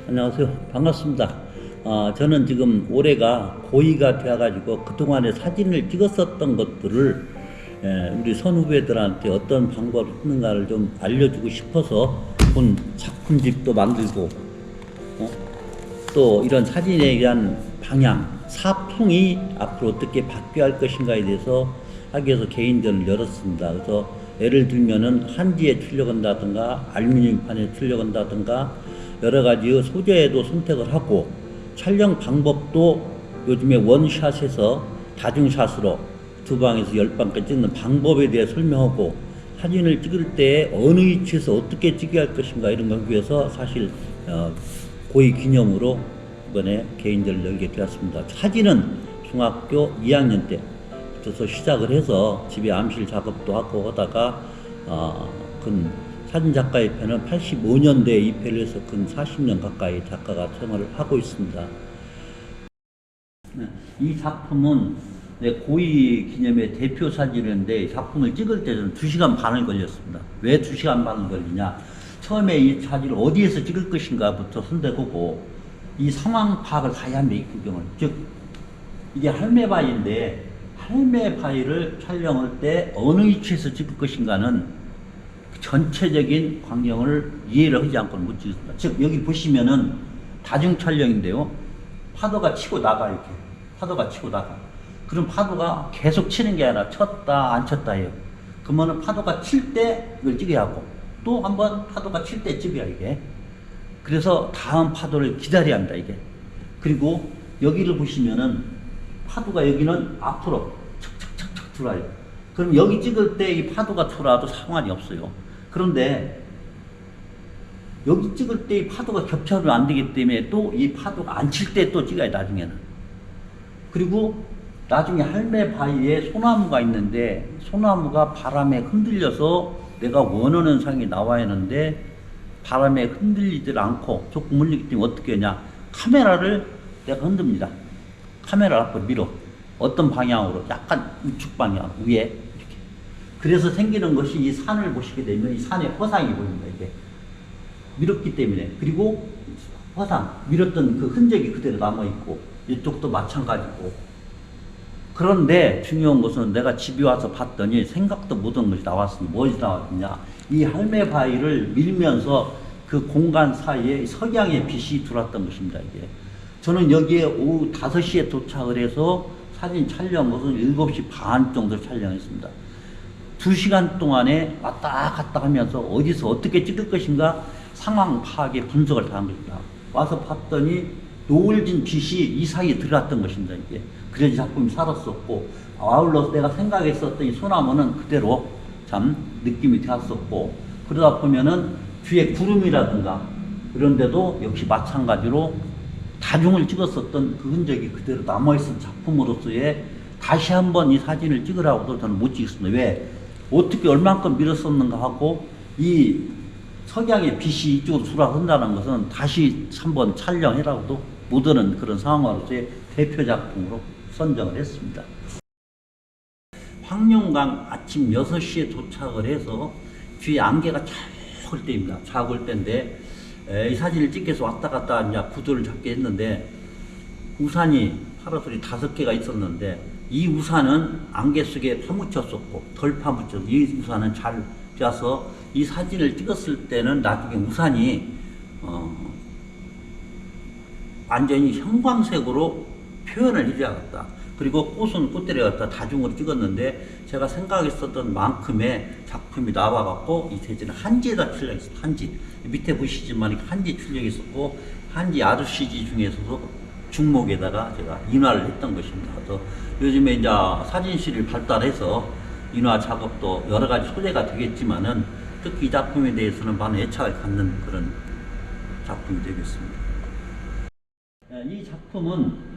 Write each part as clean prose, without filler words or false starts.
안녕하세요. 반갑습니다. 저는 지금 올해가 고2가 되어가지고 그동안에 사진을 찍었었던 것들을 우리 선후배들한테 어떤 방법을 쓰는가를 좀 알려주고 싶어서 본 작품집도 만들고 또 이런 사진에 대한 방향, 사풍이 앞으로 어떻게 바뀌어야 할 것인가에 대해서 하기 위해서 개인전을 열었습니다. 그래서 예를 들면은 한지에 출력한다든가 알루미늄판에 출력한다든가 여러 가지 소재도 선택을 하고 촬영 방법도 요즘에 원샷에서 다중샷으로 2방에서 10방까지 찍는 방법에 대해 설명하고 사진을 찍을 때 어느 위치에서 어떻게 찍어야 할 것인가 이런 걸 위해서 사실 고2 기념으로 이번에 개인전을 열게 되었습니다. 사진은 중학교 2학년 때부터 시작을 해서 집에 암실 작업도 하고 하다가 사진작가협회는 85년대에 입회를 해서 근 40년 가까이 작가가 생활을 하고 있습니다. 이 작품은 내 고2 기념의 대표 사진인데 작품을 찍을 때 저는 2시간 반을 걸렸습니다. 왜 2시간 반을 걸리냐? 처음에 이 사진을 어디에서 찍을 것인가부터 선택하고 이 상황 파악을 다 해야 합니다. 이 구경을. 즉 이게 할매바위인데 할매바위를 촬영할 때 어느 위치에서 찍을 것인가는 전체적인 광경을 이해를 하지 않고는 못 찍습니다. 즉 여기 보시면은 다중 촬영인데요. 파도가 치고 나가 이렇게. 파도가 치고 나가. 그럼 파도가 계속 치는 게 아니라 쳤다 안 쳤다 해요. 그러면은 파도가 칠 때 이걸 찍어야 하고 또 한번 파도가 칠 때 찍어야 이게. 그래서 다음 파도를 기다려야 합니다 이게. 그리고 여기를 보시면은 파도가 여기는 앞으로 척척척척 들어와요. 그럼 여기 찍을 때 이 파도가 들어와도 상관이 없어요. 그런데 여기 찍을 때 이 파도가 겹쳐도 안 되기 때문에 또 이 파도가 안 칠 때 또 찍어야 나중에는. 그리고 나중에 할매바위에 소나무가 있는데 소나무가 바람에 흔들려서 내가 원하는 상이 나와야 하는데 바람에 흔들리질 않고 조금 물리기 때문에 어떻게 하냐. 카메라를 내가 흔듭니다. 카메라를 앞으로 밀어. 어떤 방향으로? 약간 우측 방향 위에. 그래서 생기는 것이 이 산을 보시게 되면 이 산의 허상이 보입니다. 이게 밀었기 때문에. 그리고 허상 밀었던 그 흔적이 그대로 남아있고 이쪽도 마찬가지고. 그런데 중요한 것은 내가 집에 와서 봤더니 생각도 못한 것이 나왔으니 무엇이 나왔느냐. 이 할매바위를 밀면서 그 공간 사이에 석양의 빛이 들어왔던 것입니다. 이게 저는 여기에 오후 5시에 도착을 해서 사진 촬영 것은 7시 반 정도 촬영했습니다. 2시간 동안에 왔다 갔다 하면서 어디서 어떻게 찍을 것인가 상황 파악에 분석을 다 한 것입니다. 와서 봤더니 노을진 빛이 이 사이에 들어갔던 것입니다. 이게. 그래서 작품이 살았었고 아울러서 내가 생각했었던 이 소나무는 그대로 참 느낌이 되었었고 그러다 보면은 뒤에 구름이라든가 이런데도 역시 마찬가지로 다중을 찍었었던 그 흔적이 그대로 남아있은 작품으로서의 다시 한번 이 사진을 찍으라고도 저는 못 찍습니다. 왜? 어떻게 얼만큼 밀었었는가 하고 이 석양의 빛이 이쪽으로 들어온다는 것은 다시 한번 촬영해라고도 못하는 그런 상황으로서의 대표 작품으로 선정을 했습니다. 황룡강 아침 6시에 도착을 해서 뒤에 안개가 쫙 올 때입니다. 쫙 올 때인데 이 사진을 찍기 위해서 왔다 갔다 이제 구도를 잡게 했는데 우산이 파라솔이 5개가 있었는데 이 우산은 안개 속에 파묻혔었고 덜 파묻혀서 이 우산은 잘 펴서 이 사진을 찍었을 때는 나중에 우산이 완전히 형광색으로 표현을 해줘야겠다. 그리고 꽃은 꽃대를 갖다 다중으로 찍었는데 제가 생각했었던 만큼의 작품이 나와갖고 이 사진은 한지에다 출력했습니다. 한지 밑에 보시지만 한지 출력했었고 한지 아저씨지 중에서도 중목에다가 제가 인화를 했던 것입니다. 그래서 요즘에 이제 사진실을 발달해서 인화 작업도 여러 가지 소재가 되겠지만은 특히 이 작품에 대해서는 많은 애착을 갖는 그런 작품이 되겠습니다. 이 작품은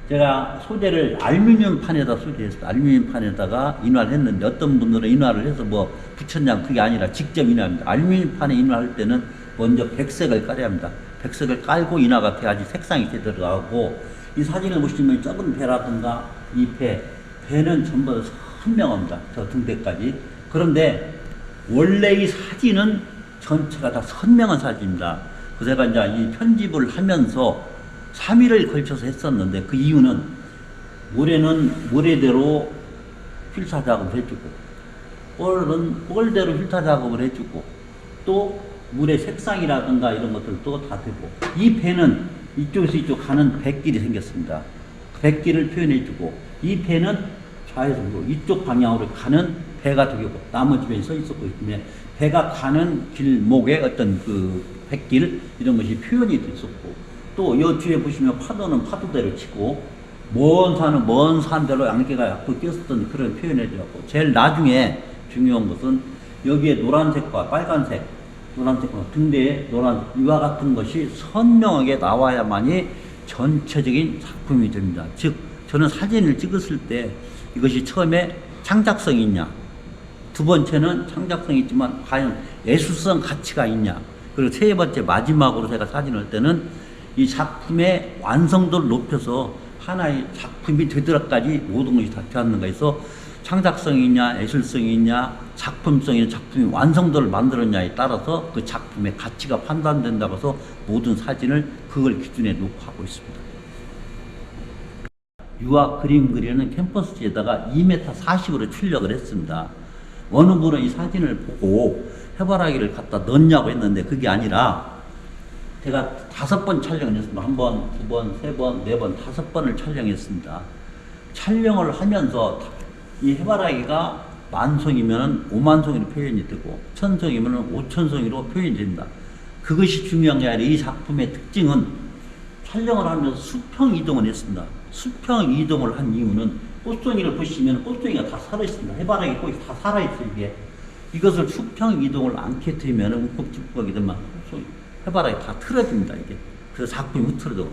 제가 소재를 알루미늄판에다 소재했어요. 알루미늄판에다가 인화를 했는데 어떤 분들은 인화를 해서 뭐 붙였냐 그게 아니라 직접 인화합니다. 알루미늄판에 인화할 때는 먼저 백색을 깔아야 합니다. 백색을 깔고 인화가 돼야지 색상이 제대로 나오고 이 사진을 보시면 적은 배라든가 이 배는 전부 선명합니다. 저 등대까지. 그런데 원래 이 사진은 전체가 다 선명한 사진입니다. 그래서 제가 이제 이 편집을 하면서 3일을 걸쳐서 했었는데 그 이유는 모래는 모래대로 필사 작업을 해주고 뻘은 뻘대로 필사 작업을 해주고 또 물의 색상이라든가 이런 것들도 다 되고 이 배는 이쪽에서 이쪽 가는 뱃길이 생겼습니다. 뱃길을 표현해주고 이 배는 좌에서 이쪽 방향으로 가는 배가 되고 나머지 배에 서 있었고 때문에 배가 가는 길목에 어떤 그 뱃길 이런 것이 표현이 됐었고 또 이 뒤에 보시면 파도는 파도대로 치고 먼 산은 먼 산대로 양계가 약간 끼었었던 그런 표현해주고 제일 나중에 중요한 것은 여기에 노란색과 빨간색 노란색과 등대에 노란 이와 같은 것이 선명하게 나와야만이 전체적인 작품이 됩니다. 즉 저는 사진을 찍었을 때 이것이 처음에 창작성이 있냐 두 번째는 창작성이 있지만 과연 예술성 가치가 있냐 그리고 세 번째 마지막으로 제가 사진을 할 때는 이 작품의 완성도를 높여서 하나의 작품이 되더라까지 모든 것이 다 되었는가 해서 창작성이 있냐 예술성이 있냐 작품성이 있냐 작품이 완성도를 만들었냐에 따라서 그 작품의 가치가 판단된다고 해서 모든 사진을 그걸 기준에 놓고 하고 있습니다. 유화 그림 그리는 캠퍼스지에다가 2m40으로 출력을 했습니다. 어느 분은 이 사진을 보고 해바라기를 갖다 넣냐고 했는데 그게 아니라 제가 5번 촬영을 했습니다. 1번, 2번, 3번, 4번, 5번을 촬영했습니다. 촬영을 하면서 이 해바라기가 10,000송이면 50,000송이로 표현이 되고 1,000송이면 5,000송이로 표현이 됩니다. 그것이 중요한 게 아니라 이 작품의 특징은 촬영을 하면서 수평 이동을 했습니다. 수평 이동을 한 이유는 꽃송이를 보시면 꽃송이가 다 살아있습니다. 해바라기 꽃이 다 살아있어요. 이것을 수평 이동을 않게 되면 움푹집하게 되면 해바라기 다 틀어집니다. 이게 그래서 작품이 흐트러져.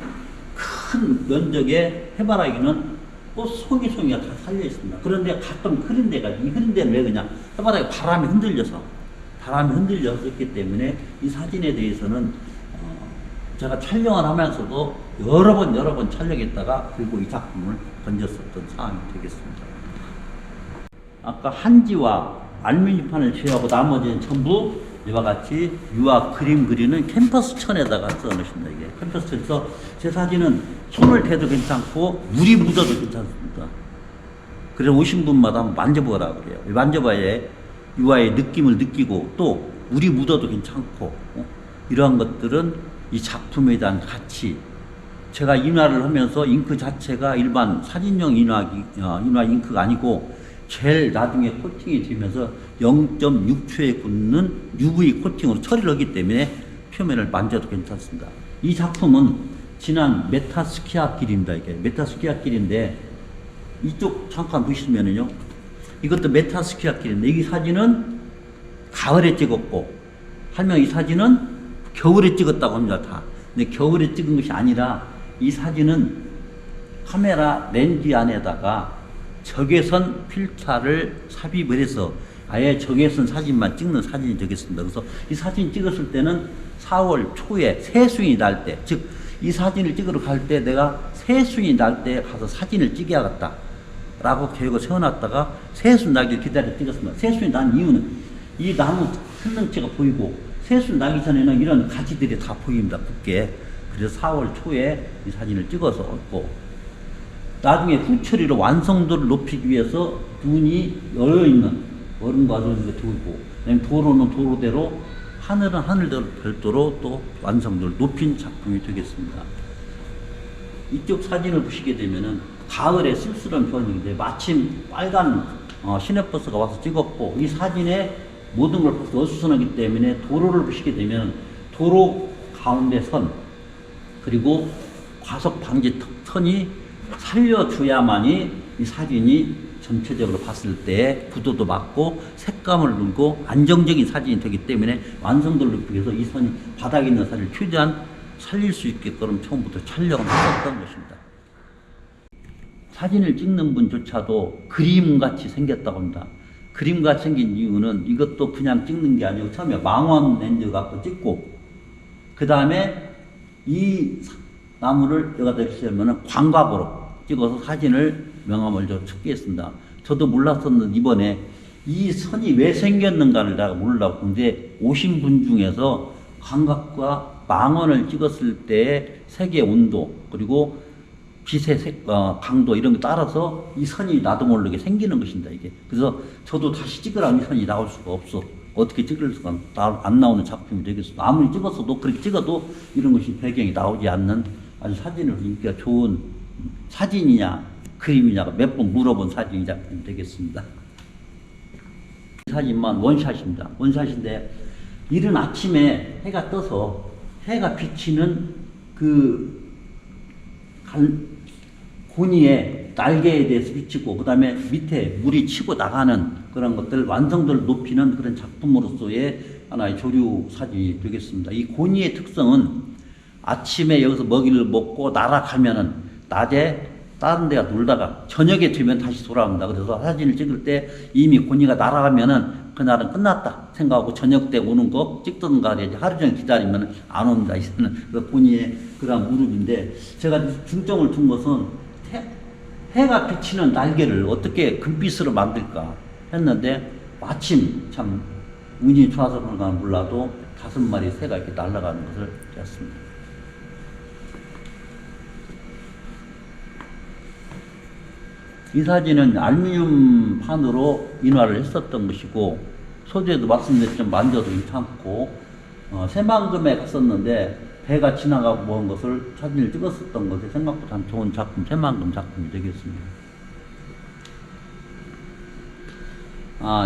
큰 면적의 해바라기는 송이가 다 살려 있습니다. 그런데 가끔 흐린 데가 이 흐린 데는 왜 그냥 해바라기 바람이 흔들려서 있기 때문에 이 사진에 대해서는 제가 촬영을 하면서도 여러 번 촬영했다가 그리고 이 작품을 건졌었던 상황이 되겠습니다. 아까 한지와 알루미늄판을 제외하고 나머지는 전부 이와 같이 유화 그림 그리는 캠퍼스 천에다가 써놓으십니다. 이게 캠퍼스 천에서 제 사진은 손을 대도 괜찮고 물이 묻어도 괜찮습니다. 그래서 오신 분마다 한번 만져보라 그래요. 만져봐야 유화의 느낌을 느끼고 또 물이 묻어도 괜찮고 이러한 것들은 이 작품에 대한 가치. 제가 인화를 하면서 잉크 자체가 일반 사진용 인화 잉크가 아니고 제일 나중에 코팅이 되면서 0.6초에 굳는 UV 코팅으로 처리를 하기 때문에 표면을 만져도 괜찮습니다. 이 작품은 지난 메타스키아 길입니다. 이게 메타스키아 길인데 이쪽 잠깐 보시면은요. 이것도 메타스키아 길인데 이 사진은 가을에 찍었고 한 명 이 사진은 겨울에 찍었다고 합니다. 다. 근데 겨울에 찍은 것이 아니라 이 사진은 카메라 렌즈 안에다가 적외선 필터를 삽입을 해서 아예 적외선 사진만 찍는 사진이 되겠습니다. 그래서 이 사진 찍었을 때는 4월 초에 새순이 날 때, 즉 이 사진을 찍으러 갈 때 내가 새순이 날 때 가서 사진을 찍어야겠다 라고 계획을 세워놨다가 새순 나기를 기다려 찍었습니다. 새순이 난 이유는 이 나무 생명체가 보이고 새순 나기 전에는 이런 가지들이 다 보입니다. 붓게. 그래서 4월 초에 이 사진을 찍어서 얻고 나중에 후처리로 완성도를 높이기 위해서 눈이 열려있는 얼음과 얼음이 두고 도로는 도로대로 하늘은 하늘대로 별도로 또 완성도를 높인 작품이 되겠습니다. 이쪽 사진을 보시게 되면은 가을에 쓸쓸한 편인데 마침 빨간 시내버스가 와서 찍었고 이 사진에 모든 걸 벌써 어수선하기 때문에 도로를 보시게 되면 도로 가운데 선 그리고 과속 방지 선이 살려줘야만이 이 사진이 전체적으로 봤을 때 구도도 맞고 색감을 넣고 안정적인 사진이 되기 때문에 완성도를 높이기 위해서 이 선이 바닥에 있는 사진을 최대한 살릴 수 있게끔 처음부터 촬영을 했었던 것입니다. 사진을 찍는 분조차도 그림같이 생겼다고 합니다. 그림같이 생긴 이유는 이것도 그냥 찍는 게 아니고 처음에 망원 렌즈 갖고 찍고 그 다음에 이 나무를 여기다 주시면 광각으로 찍어서 사진을 명암을 측기했습니다. 저도 몰랐었는데 이번에 이 선이 왜 생겼는가를 내가 몰라고 근데 오신 분 중에서 광각과 망원을 찍었을 때 색의 온도 그리고 빛의 강도 이런 거 따라서 이 선이 나도 모르게 생기는 것입니다. 이게 그래서 저도 다시 찍으라면 이 선이 나올 수가 없어. 어떻게 찍을 수가 안 나오는 작품이 되겠어. 아무리 찍었어도 그렇게 찍어도 이런 것이 배경이 나오지 않는 아주 사진을 인기가 좋은 사진이냐 그림이냐가 몇 번 물어본 사진이 작품이 되겠습니다. 이 사진만 원샷입니다. 원샷인데 이른 아침에 해가 떠서 해가 비치는 그 고니의 날개에 대해서 비치고 그 다음에 밑에 물이 치고 나가는 그런 것들 완성도를 높이는 그런 작품으로서의 하나의 조류 사진이 되겠습니다. 이 고니의 특성은 아침에 여기서 먹이를 먹고 날아가면은 낮에 다른 데가 놀다가 저녁에 되면 다시 돌아옵니다. 그래서 사진을 찍을 때 이미 고니가 날아가면은 그날은 끝났다 생각하고 저녁 때 오는 거 찍던가 하루 종일 기다리면 안 옵니다. 이제는 그 고니의 그런 무릎인데 제가 중점을 둔 것은 해가 비치는 날개를 어떻게 금빛으로 만들까 했는데 마침 참 운이 좋아서 그런가 몰라도 5마리 새가 이렇게 날아가는 것을 봤습니다. 이 사진은 알루미늄 판으로 인화를 했었던 것이고 소재도 말씀드렸지만 만져도 괜찮고 새만금에 갔었는데 배가 지나가고 먼 것을 사진을 찍었었던 것에 생각보다 좋은 작품, 새만금 작품이 되겠습니다.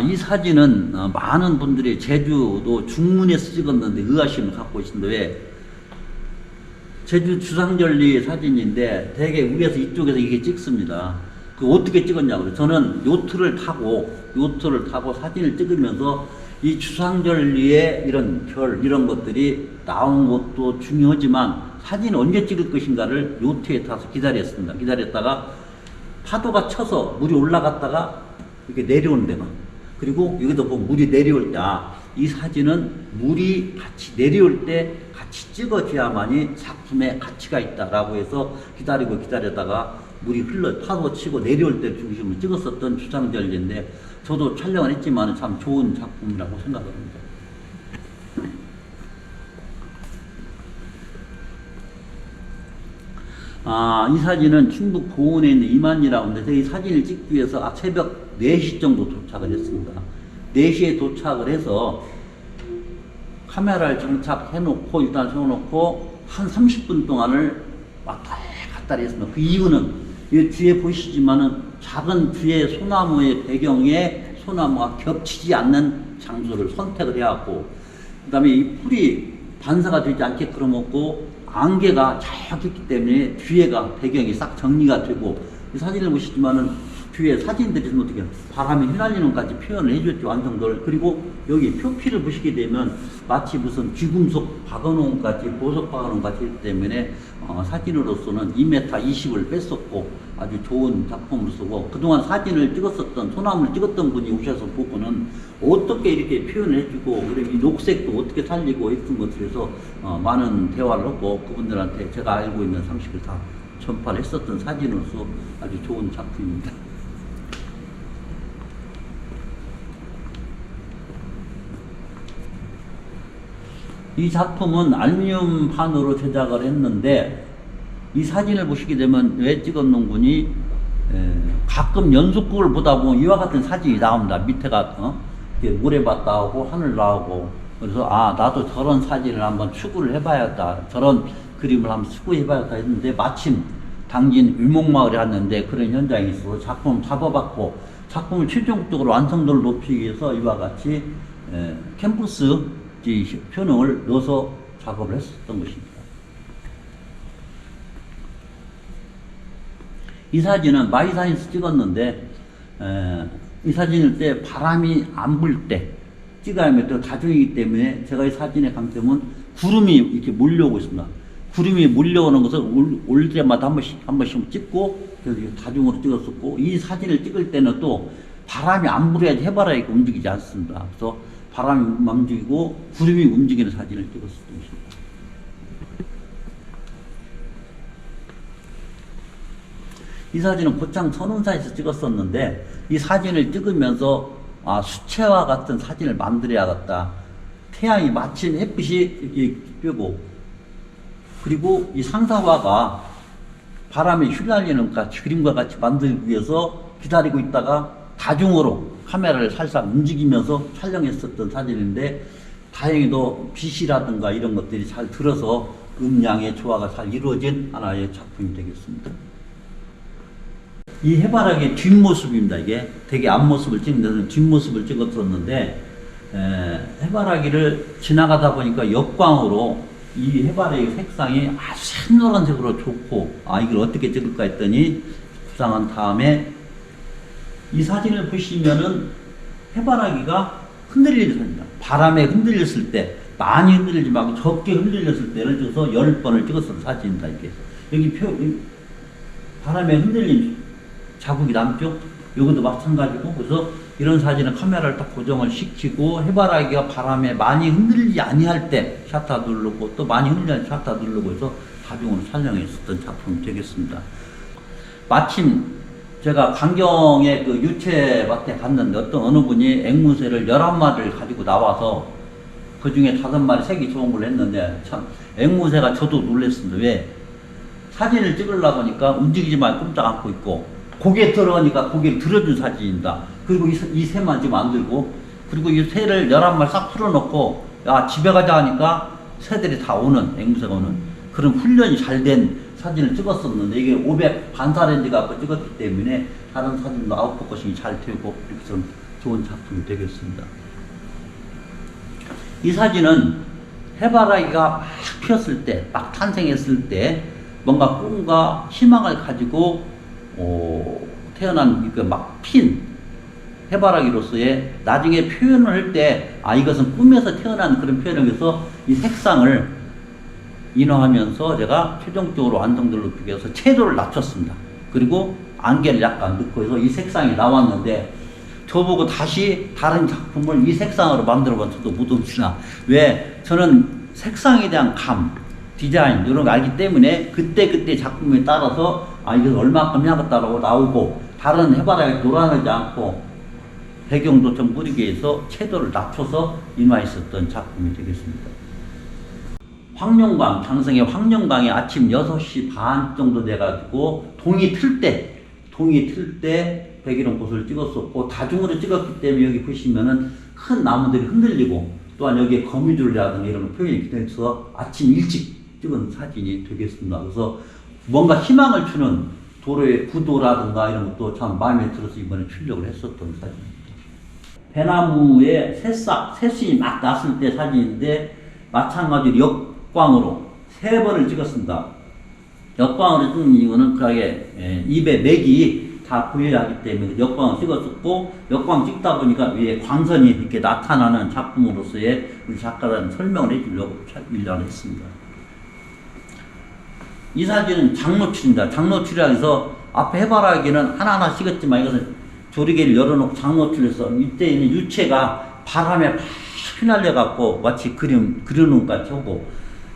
이 사진은 많은 분들이 제주도 중문에서 찍었는데 의아심을 갖고 있습니다. 왜? 제주 주상절리 사진인데 되게 위에서 이쪽에서 이게 찍습니다. 그 어떻게 찍었냐고요. 저는 요트를 타고 사진을 찍으면서 이 주상절리의 이런 별 이런 것들이 나온 것도 중요하지만 사진을 언제 찍을 것인가를 요트에 타서 기다렸습니다. 기다렸다가 파도가 쳐서 물이 올라갔다가 이렇게 내려오는 데가 그리고 여기도 보면 물이 내려올 때 이 사진은 물이 같이 내려올 때 같이 찍어줘야만이 작품에 가치가 있다라고 해서 기다렸다가 물이 파도 치고 내려올 때 중심을 찍었었던 주상절리인데 저도 촬영을 했지만 참 좋은 작품이라고 생각합니다. 이 사진은 충북 고원에 있는 이만이라고 하는데 이 사진을 찍기 위해서 새벽 4시 정도 도착을 했습니다. 4시에 도착을 해서 카메라를 장착해놓고 일단 세워놓고 한 30분 동안을 왔다 갔다 했습니다. 그 이유는 이 뒤에 보시지만은 작은 뒤에 소나무의 배경에 소나무가 겹치지 않는 장소를 선택을 해왔고 그 다음에 이 풀이 반사가 되지 않게 끌어먹고 안개가 잘 있기 때문에 뒤에가 배경이 싹 정리가 되고 이 사진을 보시지만은 뒤에 사진들이 어떻게 바람이 휘날리는 것까지 표현을 해줬죠. 완성도를. 그리고 여기 표피를 보시게 되면 마치 무슨 귀금속 박아놓은 같이 보석 박아놓은 같이 있기 때문에 사진으로서는 2m 20을 뺐었고 아주 좋은 작품으로 쓰고 그동안 사진을 찍었었던 소나무를 찍었던 분이 오셔서 보고는 어떻게 이렇게 표현을 해주고 그리고 이 녹색도 어떻게 살리고 했던 것에 대해서 많은 대화를 하고 그분들한테 제가 알고 있는 상식을 다 전파를 했었던 사진으로서 아주 좋은 작품입니다. 이 작품은 알루미늄 판으로 제작을 했는데 이 사진을 보시게 되면 왜 찍었는 분이 가끔 연속극을 보다 보면 이와 같은 사진이 나옵니다. 밑에가 모래밭 나오고 하늘 나오고 그래서 나도 저런 사진을 한번 추구를 해봐야겠다. 저런 그림을 한번 추구해봐야겠다 했는데 마침 당진 일목마을에 왔는데 그런 현장이 있어서 작품을 잡아봤고 작품을 최종적으로 완성도를 높이기 위해서 이와 같이 캠퍼스 효능을 넣어서 작업을 했었던 것입니다. 이 사진은 마이산에서 찍었는데 이 사진일 때 바람이 안 불 때 찍어야 하면 또 다중이기 때문에 제가 이 사진의 강점은 구름이 이렇게 몰려오고 있습니다. 구름이 몰려오는 것을 올 때마다 한 번씩 찍고 그래서 다중으로 찍었었고 이 사진을 찍을 때는 또 바람이 안 불어야지 해바라기가 움직이지 않습니다. 그래서 바람이 움직이고 구름이 움직이는 사진을 찍었었던 것입니다. 이 사진은 고창 선운사에서 찍었었는데 이 사진을 찍으면서 수채화 같은 사진을 만들어야겠다. 태양이 마침 햇빛이 이렇게 뜨고 그리고 이 상사화가 바람에 휘날리는 그림과 같이 만들기 위해서 기다리고 있다가 다중으로 카메라를 살살 움직이면서 촬영했었던 사진인데, 다행히도 빛이라든가 이런 것들이 잘 들어서 음양의 조화가 잘 이루어진 하나의 작품이 되겠습니다. 이 해바라기의 뒷모습입니다. 이게 되게 앞모습을 찍는 데는 뒷모습을 찍었었는데, 해바라기를 지나가다 보니까 역광으로 이 해바라기 색상이 아주 샛노란색으로 좋고, 이걸 어떻게 찍을까 했더니 구상한 다음에 이 사진을 보시면은 해바라기가 흔들리는 사진이다. 바람에 흔들렸을 때, 많이 흔들리지 말고 적게 흔들렸을 때를 찍어서 10번을 찍었던 사진입니다. 이게 여기 바람에 흔들린 자국이 남죠. 여기도 마찬가지고, 그래서 이런 사진은 카메라를 딱 고정을 시키고, 해바라기가 바람에 많이 흔들리지 아니할 때 샤터 누르고, 또 많이 흔들리지 샤터 누르고 해서 다중으로 촬영했었던 작품이 되겠습니다. 마침 제가 강경의 그 유채밭에 갔는데 어느 분이 앵무새를 11마리를 가지고 나와서 그 중에 5마리 색이 좋은 걸 했는데, 참 앵무새가 저도 놀랐습니다. 왜? 사진을 찍으려고 하니까 움직이지 말고 꼼짝 않고 있고, 고개 들어가니까 고개를 들어준 사진입니다. 그리고 이 새만 지금 안 들고, 그리고 이 새를 11마리 싹 풀어놓고, 야, 집에 가자 하니까 새들이 다 오는, 앵무새가 오는 그런 훈련이 잘 된 사진을 찍었었는데, 이게 500 반사렌즈 갖고 찍었기 때문에 다른 사진도 아웃포커싱이 잘 되고, 이렇게 좀 좋은 작품이 되겠습니다. 이 사진은 해바라기가 막 피었을 때, 막 탄생했을 때, 뭔가 꿈과 희망을 가지고 태어난 막 핀 해바라기로서의 나중에 표현을 할 때, 이것은 꿈에서 태어난 그런 표현을 위해서 이 색상을 인화하면서 제가 최종적으로 완성도를 높이기 위해서 채도를 낮췄습니다. 그리고 안개를 약간 넣고 해서 이 색상이 나왔는데, 저보고 다시 다른 작품을 이 색상으로 만들어 봐서도 무덤시나. 왜? 저는 색상에 대한 디자인 이런 거 알기 때문에 그때 작품에 따라서 이거 얼마큼 해야겠다라고 나오고, 다른 해바라기 노란하지 않고 배경도 좀 뿌리게 해서 채도를 낮춰서 인화했었던 작품이 되겠습니다. 황룡강, 장성의 황룡강에 아침 6시 반 정도 돼가지고 동이 틀 때 백일홍 꽃을 찍었었고, 다중으로 찍었기 때문에 여기 보시면은 큰 나무들이 흔들리고, 또한 여기에 거미줄이라든가 이런 표현이 돼서 아침 일찍 찍은 사진이 되겠습니다. 그래서 뭔가 희망을 주는 도로의 구도라든가 이런 것도 참 마음에 들어서 이번에 출력을 했었던 사진입니다. 배나무에 새순이 막 났을 때 사진인데, 마찬가지로 역광으로 3번을 찍었습니다. 역광으로 찍는 이유는 그게 입에 맥이 다 보여야 하기 때문에 역광을 찍었었고, 역광 찍다 보니까 위에 광선이 이렇게 나타나는 작품으로서의 우리 작가들은 설명을 해주려고 일련을 했습니다. 이 사진은 장노출입니다. 장노출이라 해서 앞에 해바라기는 하나하나 찍었지만, 이것은 조리개를 열어놓고 장노출해서 이때 있는 유채가 바람에 팍 휘날려갖고 마치 그려놓은 것 같이 하고,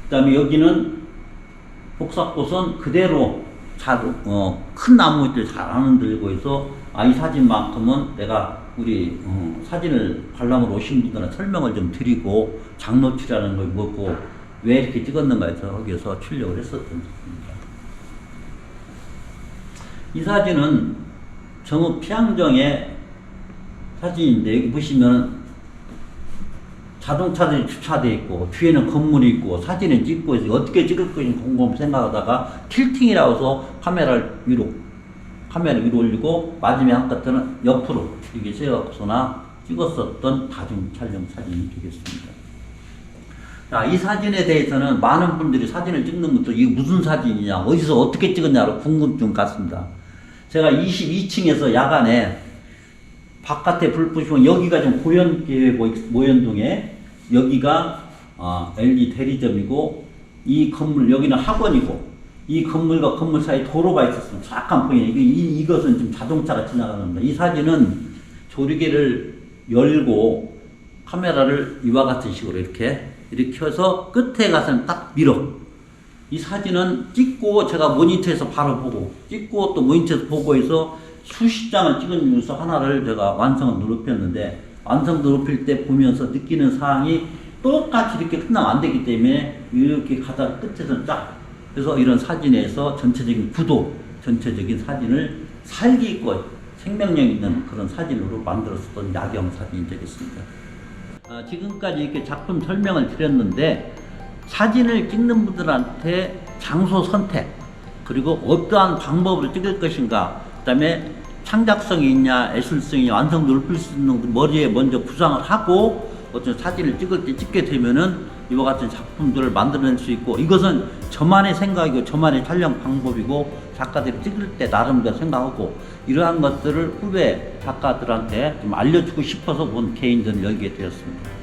그 다음에 여기는 복사꽃은 그대로 큰 나무들 잘 안 흔들고 해서, 이 사진만큼은 내가 우리 사진을 관람으로 오신 분들은 설명을 좀 드리고, 장노출이라는 걸 뭐고 왜 이렇게 찍었는가 해서 거기에서 출력을 했었던 작품입니다. 이 사진은 정읍 피항정의 사진인데, 여기 보시면 자동차들이 주차되어 있고, 뒤에는 건물이 있고, 사진을 찍고 해서 어떻게 찍을 것인지 곰곰 생각하다가 틸팅이라고 해서 카메라를 위로 올리고, 마지막에 한 것들은 옆으로 이렇게 세워서나 찍었었던 다중 촬영 사진이 되겠습니다. 자, 이 사진에 대해서는 많은 분들이 사진을 찍는 것도 이게 무슨 사진이냐, 어디서 어떻게 찍었냐로 궁금증 같습니다. 제가 22층에서 야간에 바깥에 불 끄시면, 여기가 지금 모현동에 여기가 LG 대리점이고, 이 건물 여기는 학원이고, 이 건물과 건물 사이 도로가 있었으면 잠깐 보이네. 이것은 좀 자동차가 지나가는 겁니다. 이 사진은 조리개를 열고 카메라를 이와 같은 식으로 이렇게 해서 끝에 가서는 딱 밀어. 이 사진은 찍고 제가 모니터에서 바로 보고, 찍고 또 모니터에서 보고 해서 수십 장을 찍은 중에서 하나를 제가 완성을 높였는데, 완성도 높일 때 보면서 느끼는 사항이 똑같이 이렇게 끝나면 안 되기 때문에 이렇게 가다가 끝에서는 쫙 그래서 이런 사진에서 전체적인 구도, 전체적인 사진을 살기 있고 생명력 있는 그런 사진으로 만들었었던 야경 사진이 되겠습니다. 지금까지 이렇게 작품 설명을 드렸는데 사진을 찍는 분들한테 장소 선택, 그리고 어떠한 방법으로 찍을 것인가, 그 다음에 창작성이 있냐, 예술성이 완성도를 높일 수 있는 머리에 먼저 구상을 하고 어떤 사진을 찍을 때 찍게 되면은 이와 같은 작품들을 만들어낼 수 있고, 이것은 저만의 생각이고 저만의 촬영 방법이고 작가들이 찍을 때 나름대로 생각하고, 이러한 것들을 후배 작가들한테 좀 알려주고 싶어서 본 개인전을 열게 되었습니다.